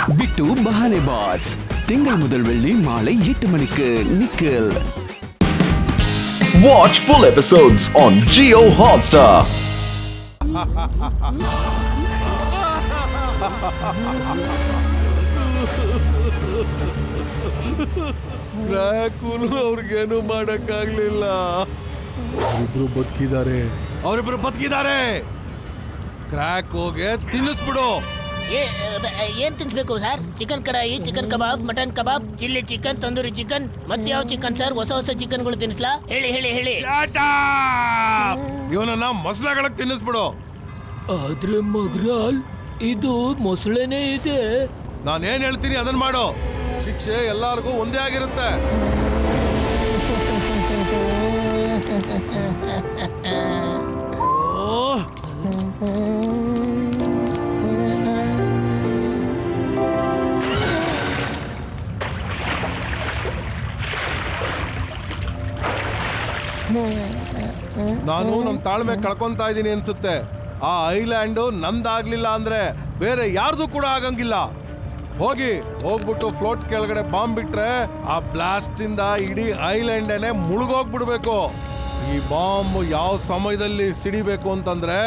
பிட்டு பஹானே pass திங்கள் முதல் வெள்ளி மாலை 8 மணிக்கு Nikhil. Watch full episodes on Jio Hotstar. ರಾಕುಲು ಅವ್ರಿಗೇನು ಮಾಡಕ್ಕಾಗ್ಲಿಲ್ಲ. ಅವರಿಬ್ರು ಬದುಕಿದ್ದಾರೆ. ಕ್ರ್ಯಾಕ್ ಹೋಗಿ ತಿನ್ನಿಸ್ಬಿಡು. ಏನ್ ತಿನ್ಸ್ಬೇಕು ಸರ್? ಚಿಕನ್ ಕಡಾಯಿ, ಚಿಕನ್ ಕಬಾಬ್, ಮಟನ್ ಕಬಾಬ್, ಚಿಲ್ಲಿ ಚಿಕನ್, ತಂದೂರಿ ಚಿಕನ್, ಮತ್ತೆ ಯಾವ ಚಿಕನ್ ಸರ್? ಹೊಸ ಹೊಸ ಚಿಕನ್ಗಳು ತಿನ್ಸ್ಲಾ? ಹೇಳಿ ಹೇಳಿ ಹೇಳಿ. ಇವನನ್ನ ಮೊಸಳೆಗಳಿಗೆ ತಿನ್ನಿಸ್ಬಿಡು. ಆದ್ರೆ ಮಗ್ರಾಲ್, ಇದು ಮೊಸಳೆನೇ ಇದೆ. ನಾನೇನ್ ಹೇಳ್ತೀನಿ ಅದನ್ನ ಮಾಡು. ಶಿಕ್ಷೆ ಎಲ್ಲಾರ್ಗೂ ಒಂದೇ ಆಗಿರುತ್ತೆ. ನಾನು ನಮ್ ತಾಳ್ಮೆ ಕಳ್ಕೊಂತಾ ಇದ್ದೀನಿ ಅನ್ಸುತ್ತೆ. ಆ ಐಲ್ಯಾಂಡು ನಂದಾಗ್ಲಿಲ್ಲ ಅಂದ್ರೆ ಬೇರೆ ಯಾರ್ದು ಕೂಡ ಆಗಂಗಿಲ್ಲ. ಹೋಗ್ಬಿಟ್ಟು ಫ್ಲೋಟ್ ಕೆಳಗಡೆ ಬಾಂಬ್ ಬಿಟ್ರೆ ಆ ಬ್ಲಾಸ್ಟ್ ಇಂದ ಇಡೀ ಐಲ್ಯಾಂಡೇನೆ ಮುಳುಗೋಗ್ಬಿಡ್ಬೇಕು. ಈ ಬಾಂಬ್ ಯಾವ ಸಮಯದಲ್ಲಿ ಸಿಡಿಬೇಕು ಅಂತಂದ್ರೆ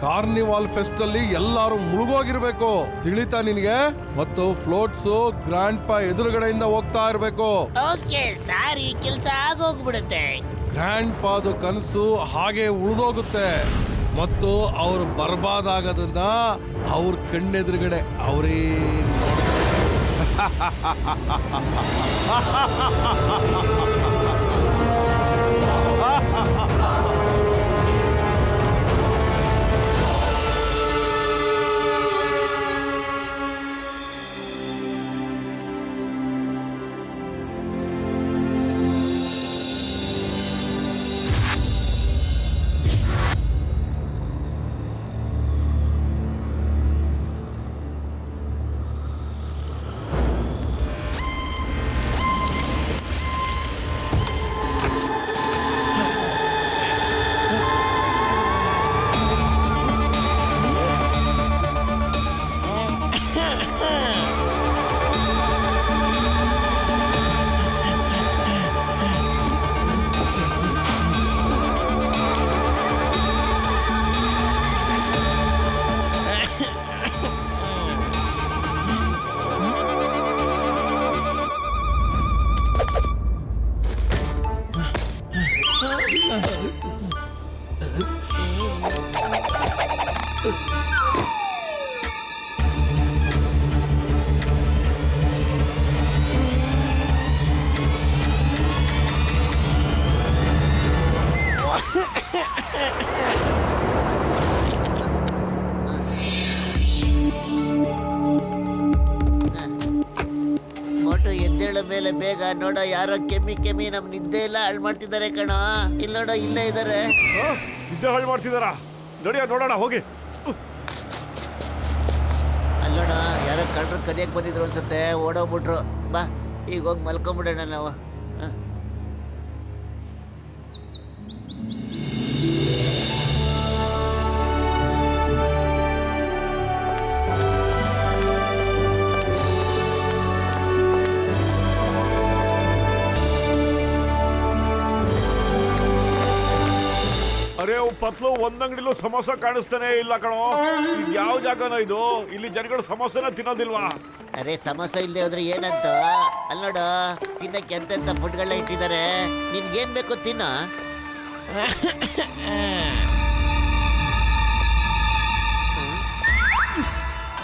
ಕಾರ್ನಿವಾಲ್ ಫೆಸ್ಟ್ ಅಲ್ಲಿ ಎಲ್ಲಾರು ಮುಳುಗೋಗಿರ್ಬೇಕು. ತಿಳಿತಾ ನಿನ್ಗೆ? ಮತ್ತು ಫ್ಲೋಟ್ಸ್ ಗ್ರ್ಯಾಂಡ್ ಪಾ ಎದುರುಗಡೆಯಿಂದ ಹೋಗ್ತಾ ಇರ್ಬೇಕು. ಓಕೆ ಸರ್, ಈ ಕೆಲಸ ಆಗೋಗ್ಬಿಡುತ್ತೆ. ಗ್ರ್ಯಾಂಡ್ ಪಾದು ಕನಸು ಹಾಗೆ ಉಳಿದೋಗುತ್ತೆ ಮತ್ತು ಅವ್ರು ಬರ್ಬಾದಾಗದನ್ನ ಅವ್ರ ಕಣ್ಣೆದುರುಗಡೆ ಅವರೇ ಮೇಲೆ ಬೇಗ ನೋಡೋ. ಯಾರೋ ಕೆಮ್ಮಿ ನಮ್ ನಿದ್ದೆ ಎಲ್ಲ ಹಾಳು ಮಾಡ್ತಿದ್ದಾರೆ ಕಣೋ. ಇಲ್ಲಿ ನೋಡೋ, ಇಲ್ಲೇ ಇದಾರೆ. ನಿದ್ದೆ ಹಾಳು ಮಾಡ್ತಿದಾರ? ನೋಡೋಣ ಹೋಗಿ. ಅಲ್ಲೋಣ, ಯಾರೋ ಕಳ್ಳರು ಕದಿಯಕ್ಕೆ ಬಂದಿದ್ರು ಅನ್ಸುತ್ತೆ, ಓಡೋಗ್ಬಿಟ್ರು. ಬಾ, ಈಗ ಹೋಗಿ ಮಲ್ಕೊಂಬಿಡೋಣ ನಾವು. ಅರೆ ಪತ್ಲು, ಒಂದ್ ಅಂಗಡಿಲೂ ಸಮೋಸ ಕಾಣಿಸ್ತಾನೆ ಇಲ್ಲ ಕಣೋ. ಇದು ಯಾವ ಜಾಗನ ಇದು? ಇಲ್ಲಿ ಜನಗಳು ಸಮೋಸನ ತಿನ್ನೋದಿಲ್ವಾ? ಅರೆ ಸಮೋಸ ಇಲ್ಲದೆ ಹೋದ್ರೆ ಏನಂತ? ಅಲ್ಲಿ ನೋಡು, ತಿನ್ನಕ್ಕೆ ಎಂತೆಂತ ಫುಡ್ಗಳನ್ನ ಇಟ್ಟಿದ್ದಾರೆ. ನಿನ್ಗೇನ್ ಬೇಕು ತಿನ್ನ.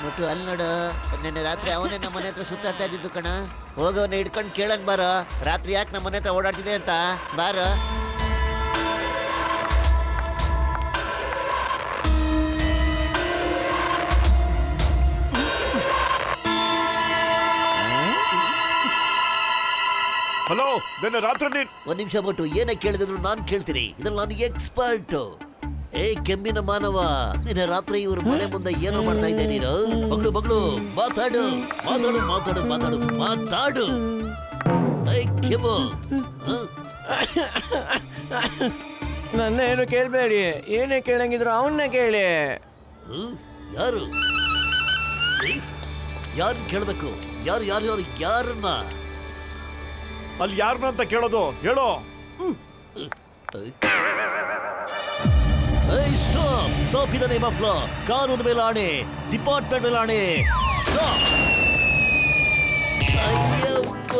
ಮುಟ್ಟು, ಅಲ್ಲಿ ನೋಡು, ನಿನ್ನೆ ರಾತ್ರಿ ಅವನೇ ನಮ್ಮ ಮನೆ ಹತ್ರ ಸುತ್ತಾಡ್ತಾ ಇದ್ದಿದ್ದು ಕಣ. ಹೋಗವನ್ನ ಹಿಡ್ಕೊಂಡು ಕೇಳನ್ ಬಾರೋ, ರಾತ್ರಿ ಯಾಕೆ ನಮ್ಮ ಮನೆ ಹತ್ರ ಓಡಾಡ್ತಿದೆ ಅಂತ. ಬಾರೋ. ಹಲೋ, ನಿನ್ನೆ ರಾತ್ರಿ ನೀನ್ ಒಂದ್ ನಿಮಿಷ ಬಿಟ್ಟು ಏನೇ ಕೇಳಿದ್ರು ನಾನು ಕೇಳ್ತೀನಿ. ಇದ್ರಲ್ಲಿ ನಾನು ಎಕ್ಸ್ಪರ್ಟ್. ಏ ಕೆಮ್ಮಿನ ಮಾನವ, ನಿನ್ನೆ ರಾತ್ರಿ ಇವ್ರ ಮನೆ ಮುಂದೆ ಏನೋ ಮಾಡ್ತಾ ಇದ್ದೆ ನೀನು? ಬಗಳು ಮಾತಾಡು ಮಾತಾಡು ಮಾತಾಡು ಮಾತಾಡು ಮಾತಾಡು. ಏ ಕೆಮ್ಮು, ನನ್ನ ಏನು ಕೇಳಬೇಡಿ. ಏನೇ ಕೇಳಂಗಿದ್ರು ಅವನ್ನೇ ಕೇಳಿ. ಯಾರು? ಯಾರು ಕೇಳ್ಬೇಕು? ಯಾರು ಯಾರು ಯಾರು ಯಾರನ್ನ? ಅಲ್ಲಿ ಯಾರನ್ನ ಅಂತ ಕೇಳೋದು? ಹೇಳೋ. Stop in the name of law. ಕಾನೂನು ಮೇಲೆ ಆಣೆ, ಡಿಪಾರ್ಟ್ಮೆಂಟ್ ಮೇಲೆ ಆಣೆ. ಸ್ಟಾಪ್. ಅಯ್ಯಪ್ಪ.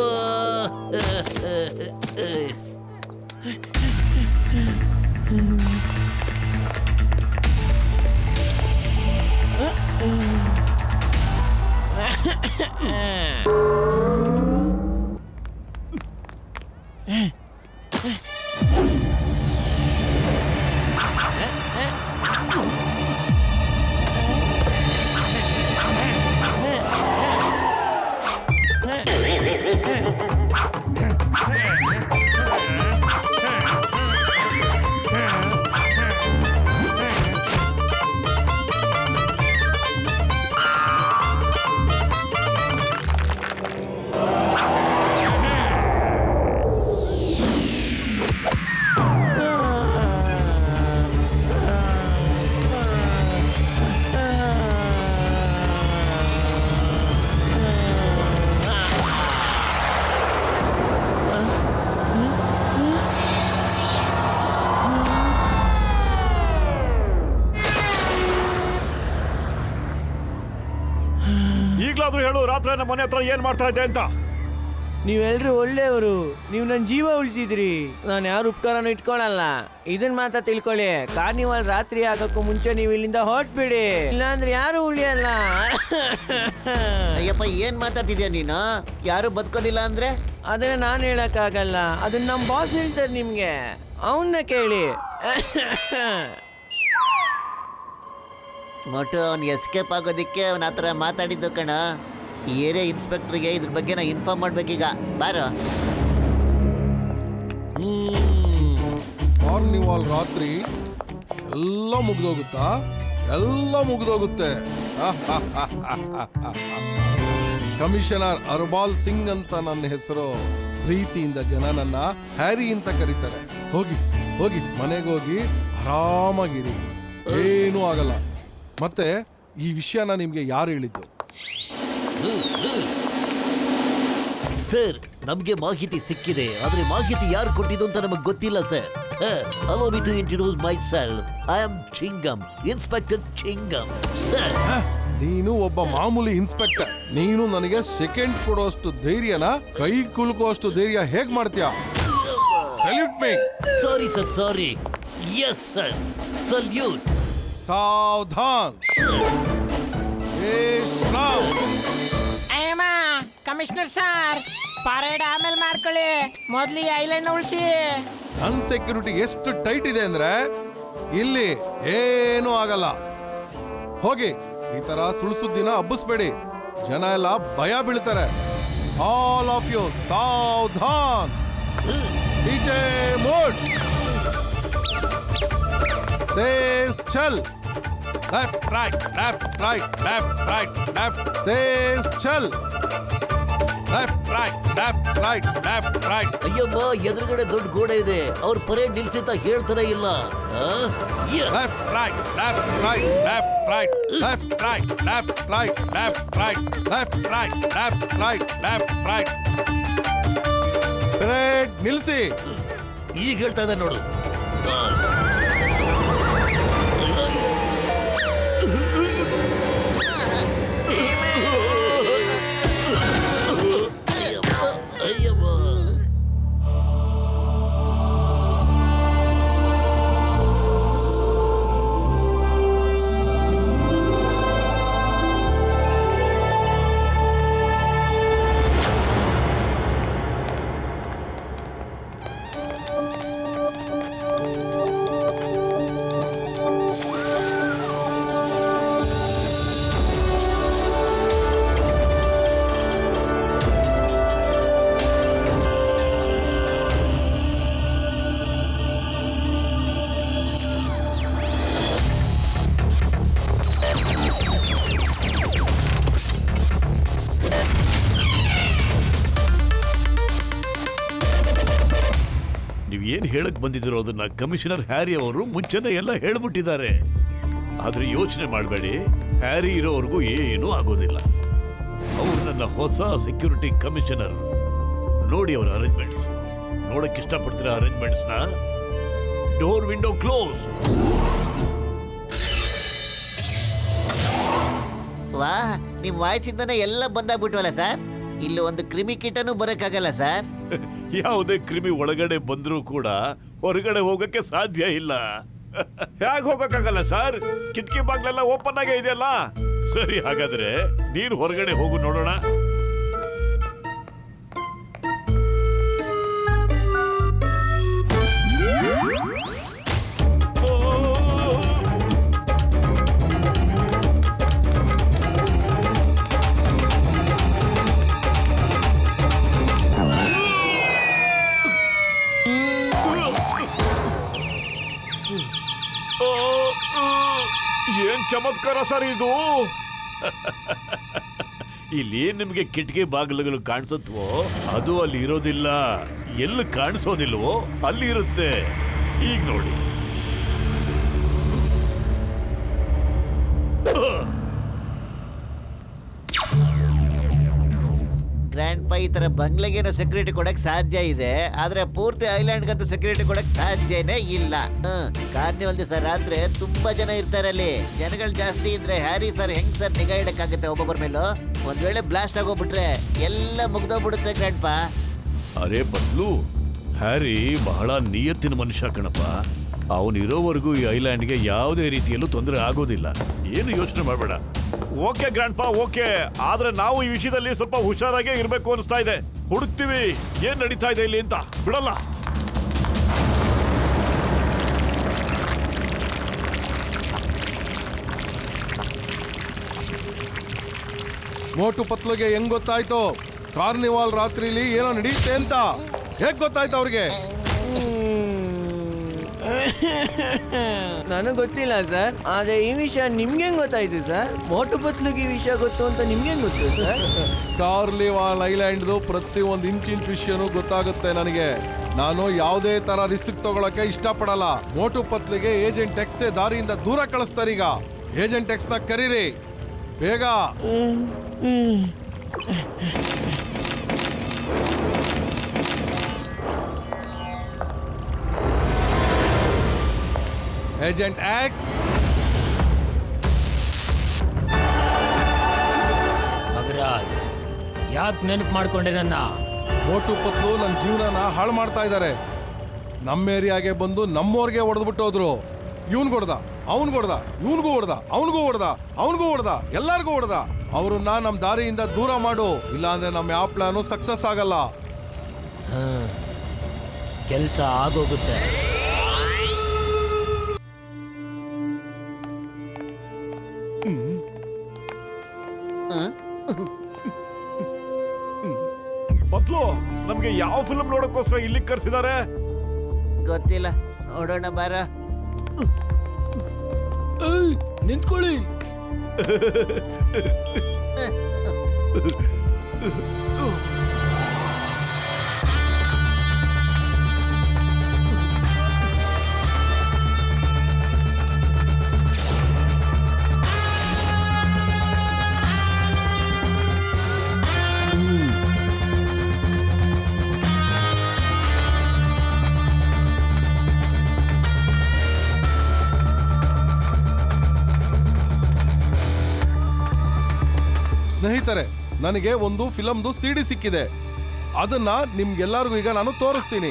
ಈಗ್ಲಾದ್ರೂ ಹೇಳು, ರಾತ್ರಿ ನಮ್ಮ ಮನೆ ಹತ್ರ ಏನ್ ಮಾಡ್ತಾ ಇದ್ದೆ ಅಂತ. ನೀವೆಲ್ರೂ ಒಳ್ಳೆಯವರು. ನೀವು ನನ್ನ ಜೀವ ಉಳಿಸಿದ್ರಿ. ನಾನು ಯಾರು ಉಪಕಾರನೂ ಇಟ್ಕೊಳಲ್ಲ. ಇದನ್ನ ಮಾತ್ರ ತಿಳ್ಕೊಳ್ಳಿ, ಕಾರ್ನಿವಾಲ್ ರಾತ್ರಿ ಆಗೋಕ್ಕೂ ಮುಂಚೆ ನೀವು ಇಲ್ಲಿಂದ ಹೊರಟ್ಬಿಡಿ, ಇಲ್ಲಾಂದ್ರೆ ಯಾರು ಉಳಿಯಲ್ಲ. ಅಯ್ಯಪ್ಪ, ಏನ್ ಮಾತಾಡ್ತಿದ್ಯಾ ನೀನು? ಯಾರು ಬದುಕೋದಿಲ್ಲ ಅಂದ್ರೆ? ಅದನ್ನ ನಾನು ಹೇಳಕ್ಕಾಗಲ್ಲ, ಅದನ್ನ ನಮ್ಮ ಬಾಸ್ ಹೇಳ್ತಾರೆ ನಿಮ್ಗೆ. ಅವನ್ನ ಕೇಳಿ. ಮೊಟ್ಟು ಅವ್ನು ಎಸ್ಕೇಪ್ ಆಗೋದಿಕ್ಕೆ ಅವನ ಹತ್ರ ಮಾತಾಡಿದ್ದು ಕಣ. ಏರಿಯಾ ಇನ್ಸ್ಪೆಕ್ಟರ್ಗೆ ಇದ್ರ ಬಗ್ಗೆ ನಾ ಇನ್ಫಾರ್ಮ್ ಮಾಡ್ಬೇಕೀಗ. ಬಾರೋ. ಕಾರ್ನಿವಾಲ್ ರಾತ್ರಿ ಎಲ್ಲ ಮುಗ್ದೋಗುತ್ತಾ? ಎಲ್ಲ ಮುಗ್ದೋಗುತ್ತೆ. ಕಮಿಷನರ್ ಅರ್ಬಾಲ್ ಸಿಂಗ್ ಅಂತ ನನ್ನ ಹೆಸರು. ಪ್ರೀತಿಯಿಂದ ಜನ ನನ್ನ ಹ್ಯಾರಿ ಅಂತ ಕರೀತಾರೆ. ಹೋಗಿ ಹೋಗಿ ಮನೆಗೆ ಹೋಗಿ ಆರಾಮಾಗಿರಿ, ಏನೂ ಆಗಲ್ಲ. ಮತ್ತೆ ಈ ವಿಷಯನ ನಿಮ್ಗೆ ಯಾರು ಹೇಳಿದ್ದು? ಸರ್, ನಮ್ಗೆ ಮಾಹಿತಿ ಸಿಕ್ಕಿದೆ, ಆದ್ರೆ ಮಾಹಿತಿ ಯಾರು ಕೊಟ್ಟಿದ್ದು ಅಂತ ನಮಗೆ ಗೊತ್ತಿಲ್ಲ sir. Allow me to introduce myself. I am Chingam, inspector Chingam sir. ನೀನು ಒಬ್ಬ ಮಾಮೂಲಿ ಇನ್ಸ್ಪೆಕ್ಟರ್. ನೀನು ನನಗೆ ಸೆಕೆಂಡ್ ಕೊಡೋಷ್ಟು ಧೈರ್ಯನ ಕೈ ಕುಲುಕುವಷ್ಟು ಧೈರ್ಯ ಹೇಗ್ ಮಾಡ್ತೀಯಾ? Salute me. Sorry sir, sorry. Yes sir, salute. ಸಾವಧಾನ್. ಅಯ್ಯಮ್ಮ, ಕಮಿಷನರ್ ಸರ್, ಪರೇಡ್ ಆಮೇಲೆ ಮಾಡ್ಕೊಳ್ಳಿ, ಮೊದ್ಲು ಈ ಐಲ್ಯಾಂಡ್ ಉಳಿಸಿ. ನನ್ ಸೆಕ್ಯೂರಿಟಿ ಎಷ್ಟು ಟೈಟ್ ಇದೆ ಅಂದ್ರೆ ಇಲ್ಲಿ ಏನೂ ಆಗಲ್ಲ. ಹೋಗಿ, ಈ ತರ ಸುಳ್ಸುದ್ದಿನ ಹಬ್ಬಿಸ್ಬೇಡಿ, ಜನ ಎಲ್ಲ ಭಯ ಬೀಳ್ತಾರೆ. ಆಲ್ ಆಫ್ ಯು ಸಾವಧಾನ್. ಪೀಛೆ ಮುಡ್. तेज चल. Left right left right left right left. तेज चल. Left right left right left right. ಅಯ್ಯಮ್ಮ, ಎದುರುಗಡೆ ದೊಡ್ಡ ಗೋಡೆ ಇದೆ, ಅವ್ರ ಪರೇಡ್ ನಿಲ್ಸಿ ಅಂತ ಹೇಳ್ತಾನೆ ಇಲ್ಲ. Left right left right left right left right left right left right left right left right left right. Parade ನಿಲ್ಸಿ. ಈಗ ಹೇಳ್ತಾ ಇದ್ದ ನೋಡು. ಏನ್ ಹೇಳಕ್ ಬಂದಿದ್ರು ಅದನ್ನ ಕಮಿಷನರ್ ಹ್ಯಾರಿ ಅವರು ಮುಂಚೆನೆ ಎಲ್ಲ ಹೇಳ್ಬಿಟ್ಟಿದ್ದಾರೆ. ಆದ್ರೆ ಯೋಚನೆ ಮಾಡಬೇಡಿ, ಹ್ಯಾರಿ ಇರೋವರೆಗೂ ಏನೂ ಆಗೋದಿಲ್ಲ. ನನ್ನ ಹೊಸ ಸೆಕ್ಯೂರಿಟಿ ಕಮಿಷನರ್. ನೋಡಿ ಅವರ ಅರೇಂಜ್ಮೆಂಟ್ಸ್. ನೋಡಕ್ ಇಷ್ಟಪಡ್ತೀರಾ ಅರೇಂಜ್ಮೆಂಟ್ಸ್ ನ? Door window close. ವಾ, ನಿಮ್ ವಾಯ್ಸಿಂದನೇ ಎಲ್ಲ ಬಂದಾಗ್ಬಿಟ್ವಲ್ಲ ಸರ್. ಇಲ್ಲಿ ಒಂದು ಕ್ರಿಮಿ ಕೀಟನೂ ಬರಕ್ಕಾಗಲ್ಲ ಸರ್. ಯಾವುದೇ ಕ್ರಿಮಿ ಒಳಗಡೆ ಬಂದ್ರೂ ಕೂಡ ಹೊರಗಡೆ ಹೋಗಕ್ಕೆ ಸಾಧ್ಯ ಇಲ್ಲ. ಹೇಗೆ ಹೋಗಕ್ಕಾಗಲ್ಲ ಸರ್? ಕಿಟಕಿ ಬಾಗ್ಲೆಲ್ಲ ಓಪನ್ ಆಗೇ ಇದೆಯಲ್ಲ. ಸರಿ, ಹಾಗಾದ್ರೆ ನೀನು ಹೊರಗಡೆ ಹೋಗು ನೋಡೋಣ. ಏನ್ ಚಮತ್ಕಾರ ಸರ್ ಇದು. ಇಲ್ಲಿ ನಿಮ್ಗೆ ಕಿಟಕಿ ಬಾಗಿಲುಗಳು ಕಾಣಿಸುತ್ತವೋ ಅದು ಅಲ್ಲಿ ಇರೋದಿಲ್ಲ. ಎಲ್ಲಿ ಕಾಣಿಸೋದಿಲ್ವೋ ಅಲ್ಲಿ ಇರುತ್ತೆ. ಈಗ ನೋಡಿ. ಗ್ರ್ಯಾಂಡ್ ಪಾ ಈ ತರ ಬಂಗ್ಲೆಗೇನೋ ಸೆಕ್ಯೂರಿಟಿ ಕೊಡಕ್ ಸಾಧ್ಯ ಇದೆ, ಆದ್ರೆ ಪೂರ್ತಿ ಐಲ್ಯಾಂಡ್ಗಂತೂ ಸೆಕ್ಯೂರಿಟಿ ಕೊಡಕ್ ಸಾಧ್ಯನೇ ಇಲ್ಲ. ಕಾರ್ನಿವಲ್ ದಿವಸ ರಾತ್ರಿ ತುಂಬಾ ಜನ ಇರ್ತಾರೆ ಅಲ್ಲಿ. ಜನಗಳು ಜಾಸ್ತಿ ಇದ್ರೆ ಹ್ಯಾರಿ ಸರ್ ಹೆಂಗ್ ಸರ್ ನಿಗಾ ಇಡಕ್ಕಾಗುತ್ತೆ ಒಬ್ಬೊಬ್ಬರ ಮೇಲೂ? ಒಂದ್ ವೇಳೆ ಬ್ಲಾಸ್ಟ್ ಆಗೋಗ್ಬಿಟ್ರೆ ಎಲ್ಲ ಮುಗ್ದೋಗ್ಬಿಡುತ್ತೆ ಗ್ರ್ಯಾಂಡ್ ಪಾ. ಅರೆ ಬದ್ಲು, ಹ್ಯಾರಿ ಬಹಳ ನಿಯತ್ತಿನ ಮನುಷ್ಯ ಕಣಪ್ಪ. ಅವನಿರೋವರೆಗೂ ಈ ಐಲ್ಯಾಂಡ್ಗೆ ಯಾವುದೇ ರೀತಿಯಲ್ಲೂ ತೊಂದರೆ ಆಗೋದಿಲ್ಲ. ಏನು ಯೋಚನೆ ಮಾಡಬೇಡ. ಓಕೆ ಗ್ರ್ಯಾಂಡ್ ಪಾ, ಓಕೆ. ಆದ್ರೆ ನಾವು ಈ ವಿಷಯದಲ್ಲಿ ಸ್ವಲ್ಪ ಹುಷಾರಾಗೇ ಇರಬೇಕು ಅನಿಸ್ತಾ ಇದೆ. ಹುಡುಕ್ತಿವಿ ಏನ್ ನಡೀತಾ ಇದೆ ಇಲ್ಲಿ ಅಂತ. ಬಿಡಲ್ಲ. ಮೋಟು ಪತ್ಲುಗೆ ಹೆಂಗ್ ಗೊತ್ತಾಯ್ತು ಕಾರ್ನಿವಾಲ್ ರಾತ್ರಿಲಿ ಏನೋ ನಡೆಯುತ್ತೆ ಅಂತ? ಹೇಗ್ ಗೊತ್ತಾಯ್ತು ಅವ್ರಿಗೆ? ನನಗೆ ಗೊತ್ತಿಲ್ಲ ಸರ್. ಆದ್ರೆ ಈ ವಿಷಯ ನಿಮ್ಗೆ ಹೆಂಗ್ ಗೊತ್ತಾಯ್ತು ಸರ್? ಮೋಟು ಪತ್ಲುಗೆ ಈ ವಿಷಯ ಗೊತ್ತು ಅಂತ ನಿಮ್ಗೆ ಹೆಂಗ್ ಗೊತ್ತು ಸರ್? ಕಾರ್ನಿವಾಲ್ ಐಲ್ಯಾಂಡ್ದು ಪ್ರತಿ ಒಂದು ಇಂಚಿಂಚ್ ವಿಷಯನೂ ಗೊತ್ತಾಗುತ್ತೆ ನನಗೆ. ನಾನು ಯಾವುದೇ ತರ ರಿಸ್ಕ್ ತಗೊಳಕ್ಕೆ ಇಷ್ಟಪಡಲ್ಲ. ಮೋಟು ಪತ್ಲಿಗೆ ಏಜೆಂಟ್ ಎಕ್ಸ್ ದಾರಿಯಿಂದ ದೂರ ಕಳಿಸ್ತಾರೀಗ. ಏಜೆಂಟ್ ಎಕ್ಸ್ ನ ಕರೀರಿ ಬೇಗ. ಏಜೆಂಟ್ ಎಕ್ಸ್, ಮಗರಾಜ್, ಯಾಕೆ ನೆನಪು ಮಾಡ್ಕೊಂಡೆ ನನ್ನ? ಮೋಟು ಪತ್ಲು ನನ್ನ ಜೀವನನ ಹಾಳು ಮಾಡ್ತಾ ಇದ್ದಾರೆ. ನಮ್ಮ ಏರಿಯಾಗೆ ಬಂದು ನಮ್ಮೋರ್ಗೆ ಹೊಡೆದ್ಬಿಟ್ಟು ಹೋದ್ರು. ಇವನ್ ಹೊಡ್ದ, ಅವನ್ ಹೊಡ್ದ, ಇವನ್ಗೂ ಹೊಡ್ದ, ಅವನಿಗೂ ಹೊಡ್ದ, ಅವನಿಗೂ ಹೊಡ್ದ, ಎಲ್ಲಾರ್ಗೂ ಹೊಡ್ದ. ಅವ್ರನ್ನ ನಮ್ಮ ದಾರಿಯಿಂದ ದೂರ ಮಾಡು, ಇಲ್ಲಾಂದ್ರೆ ನಮ್ಮ ಯಾವ ಪ್ಲಾನು ಸಕ್ಸಸ್ ಆಗಲ್ಲ. ಕೆಲಸ ಆಗೋಗುತ್ತೆ. ಪತ್ಲು, ನಮ್ಗೆ ಯಾವ ಫಿಲ್ಮ್ ನೋಡಕ್ಕೋಸ್ಕರ ಇಲ್ಲಿ ಕರ್ಸಿದ್ದಾರೆ? ಗೊತ್ತಿಲ್ಲ, ನೋಡೋಣ ಬಾರ. ನಿಂತ್ಕೊಳ್ಳಿ. ಸ್ನೇಹಿತರೆ, ನನಗೆ ಒಂದು ಫಿಲಮ್ದು ಸಿಡಿ ಸಿಕ್ಕಿದೆ. ಅದನ್ನ ನಿಮ್ಗೆಲ್ಲರಿಗೂ ಈಗ ನಾನು ತೋರಿಸ್ತೀನಿ.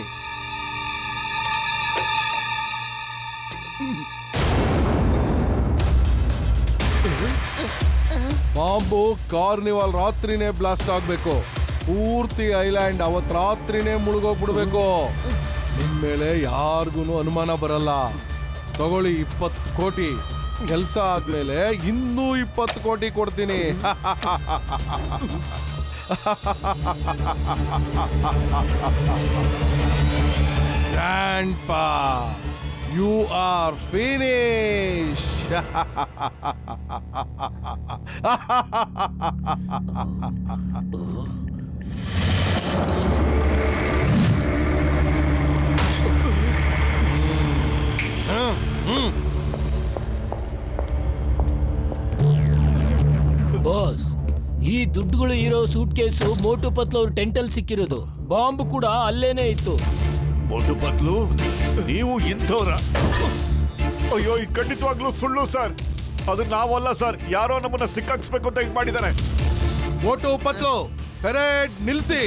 ಬಾಂಬು ಕಾರ್ನಿವಾಲ್ ರಾತ್ರಿನೇ ಬ್ಲಾಸ್ಟ್ ಆಗ್ಬೇಕು. ಪೂರ್ತಿ ಐಲ್ಯಾಂಡ್ ಅವತ್ ರಾತ್ರಿನೇ ಮುಳುಗೋಗ್ಬಿಡ್ಬೇಕು. ನಿಮ್ ಮೇಲೆ ಯಾರಿಗೂ ಅನುಮಾನ ಬರಲ್ಲ. ತಗೊಳ್ಳಿ 20 ಕೋಟಿ. ಕೆಲಸ ಆದ್ಮೇಲೆ ಇನ್ನೂ 20 ಕೋಟಿ ಕೊಡ್ತೀನಿ. ಗ್ರ್ಯಾಂಡ್ಪಾ, ಯು ಆರ್ ಫಿನಿಶ್. ಬಾಸ್, ಈ ದುಡ್ಡುಗಳು ಇರೋ ಸೂಟ್ ಕೇಸು ಮೋಟು ಪತ್ಲು ಅವ್ರ ಟೆಂಟಲ್ ಸಿಕ್ಕಿರೋದು. ಬಾಂಬ್ ಕೂಡ ಅಲ್ಲೇನೆ ಇತ್ತು. ಮೊಟ್ಟು ಪತ್ಲು ನೀವು ಇಂಥವ್ರ? ಅಯ್ಯೋ ಈ ಖಂಡಿತವಾಗ್ಲೂ ಸುಳ್ಳು ಸರ್. ಅದು ನಾವಲ್ಲ ಸರ್, ಯಾರೋ ನಮ್ಮನ್ನ ಸಿಕ್ಕಾಕ್ಸ್ಬೇಕು ಅಂತ ಹಿಂಗ್ ಮಾಡಿದ್ದಾರೆ. ಮೋಟು ಪತ್ಲು ಪೆರೇಡ್ ನಿಲ್ಸಿ.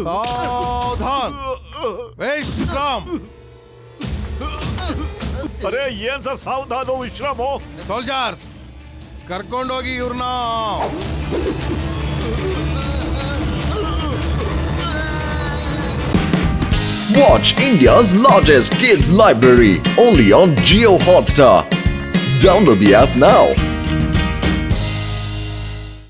ಸಾವಧಾನ್. ವಿಶ್ರಾಮ್. ಅರೆ ಏನ್ ಸರ್ ಸಾವಧಾನ ವಿಶ್ರಾಮು? ಸೋಲ್ಜರ್ಸ್ ಕರ್ಕೊಂಡೋಗಿ ಇವ್ರನ್ನ. Watch India's largest kids library only on Jio Hotstar. Download the app now.